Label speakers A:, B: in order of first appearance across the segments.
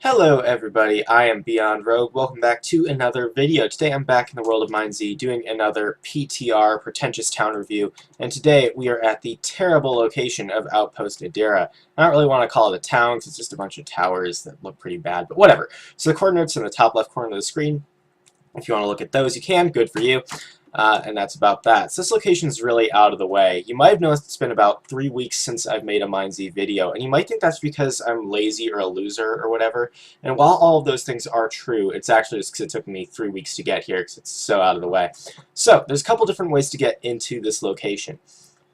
A: Hello everybody, I am Beyond Rogue. Welcome back to another video. Today I'm back in the world of MineZ doing another PTR, Pretentious Town Review, and today we are at the terrible location of Outpost Adera. I don't really want to call it a town because it's just a bunch of towers that look pretty bad, but whatever. So the coordinates in the top left corner of the screen, if you want to look at those you can, good for you. And that's about that. So this location is really out of the way. You might have noticed it's been about 3 weeks since I've made a MineZ video, and you might think that's because I'm lazy or a loser or whatever. And while all of those things are true, it's actually just because it took me 3 weeks to get here because it's so out of the way. So there's a couple different ways to get into this location.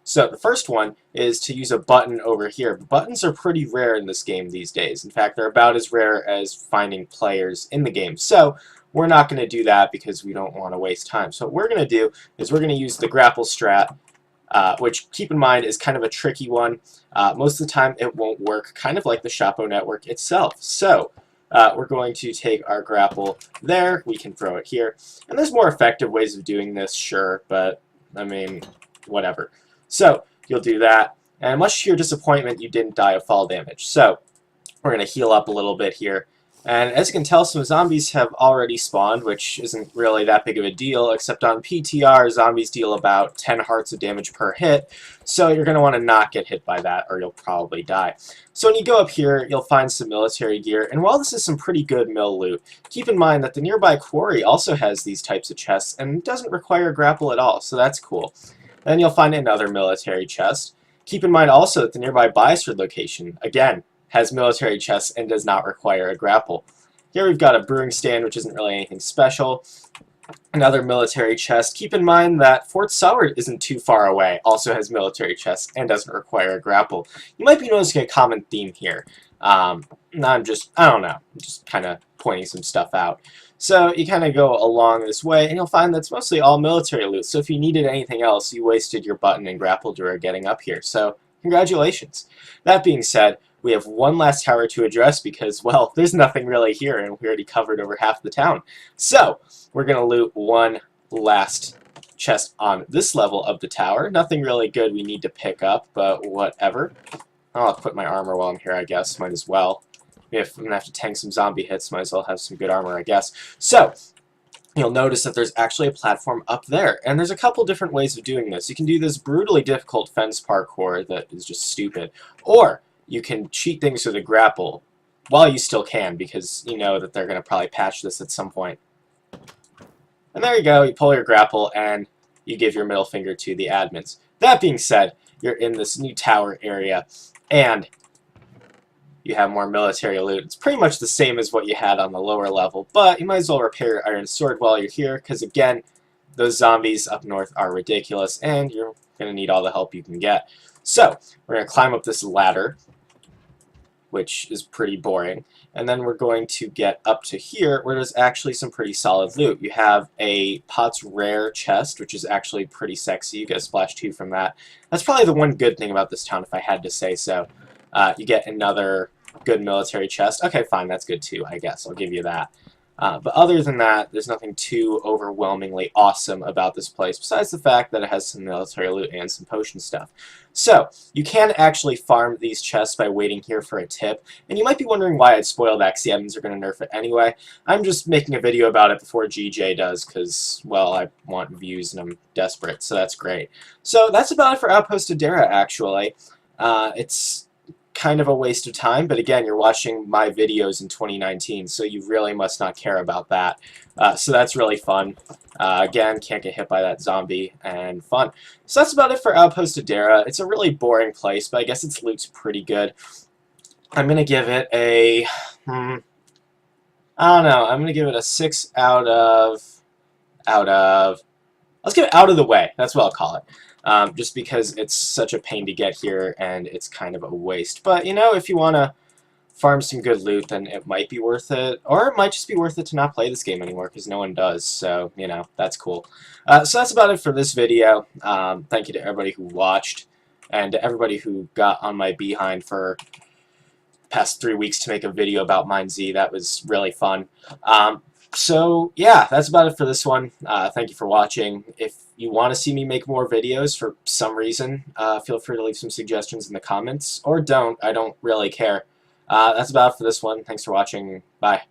A: So the first one is to use a button over here. Buttons are pretty rare in this game these days. In fact, they're about as rare as finding players in the game. So we're not going to do that because we don't want to waste time. So what we're going to do is we're going to use the grapple strat, which, keep in mind, is kind of a tricky one. Most of the time it won't work, kind of like the Chapo network itself. So we're going to take our grapple there. We can throw it here. And there's more effective ways of doing this, sure, but, I mean, whatever. So you'll do that. And much to your disappointment, you didn't die of fall damage. So we're going to heal up a little bit here. And as you can tell, some zombies have already spawned, which isn't really that big of a deal, except on PTR, zombies deal about 10 hearts of damage per hit, so you're going to want to not get hit by that, or you'll probably die. So when you go up here, you'll find some military gear, and while this is some pretty good mill loot, keep in mind that the nearby quarry also has these types of chests, and doesn't require grapple at all, so that's cool. Then you'll find another military chest. Keep in mind also that the nearby Biosford location, again, has military chests and does not require a grapple. Here we've got a brewing stand, which isn't really anything special. Another military chest. Keep in mind that Fort Soward isn't too far away, also has military chests and doesn't require a grapple. You might be noticing a common theme here. I don't know, I'm just kind of pointing some stuff out. So you kind of go along this way, and you'll find that's mostly all military loot. So if you needed anything else, you wasted your button and grapple door getting up here. So congratulations. That being said, we have one last tower to address because, well, there's nothing really here, and we already covered over half the town. So we're going to loot one last chest on this level of the tower. Nothing really good we need to pick up, but whatever. I'll equip my armor while I'm here, I guess. Might as well. If I'm going to have to tank some zombie hits, might as well have some good armor, I guess. So you'll notice that there's actually a platform up there, and there's a couple different ways of doing this. You can do this brutally difficult fence parkour that is just stupid, or you can cheat things with a grapple while you still can, because you know that they're going to probably patch this at some point. And there you go, you pull your grapple and you give your middle finger to the admins. That being said, you're in this new tower area and you have more military loot. It's pretty much the same as what you had on the lower level, but you might as well repair your iron sword while you're here, because again, those zombies up north are ridiculous and you're going to need all the help you can get. So we're going to climb up this ladder, which is pretty boring, and then we're going to get up to here where there's actually some pretty solid loot. You have a Pot's Rare chest, which is actually pretty sexy. You get a splash 2 from that. That's probably the one good thing about this town, if I had to say so. You get another good military chest. Okay, fine, that's good too, I guess. I'll give you that. But other than that, there's nothing too overwhelmingly awesome about this place, besides the fact that it has some military loot and some potion stuff. So, you can actually farm these chests by waiting here for a tip, and you might be wondering why I'd spoil that, because the admins are going to nerf it anyway. I'm just making a video about it before GJ does, because, well, I want views and I'm desperate, so that's great. So, that's about it for Outpost Adera, actually. It's kind of a waste of time, but again, you're watching my videos in 2019, so you really must not care about that. So that's really fun. Again, can't get hit by that zombie, and fun. So that's about it for Outpost Adera. It's a really boring place, but I guess its loot's pretty good. I'm going to give it a, I don't know, I'm going to give it a 6 let's give it out of the way. That's what I'll call it. Just because it's such a pain to get here and it's kind of a waste. But, you know, if you want to farm some good loot, then it might be worth it. Or it might just be worth it to not play this game anymore, because no one does. So, you know, that's cool. So that's about it for this video. Thank you to everybody who watched, and to everybody who got on my behind for the past 3 weeks to make a video about MineZ. That was really fun. So, yeah, that's about it for this one. Thank you for watching. If you want to see me make more videos for some reason, feel free to leave some suggestions in the comments, or don't. I don't really care. That's about it for this one. Thanks for watching. Bye.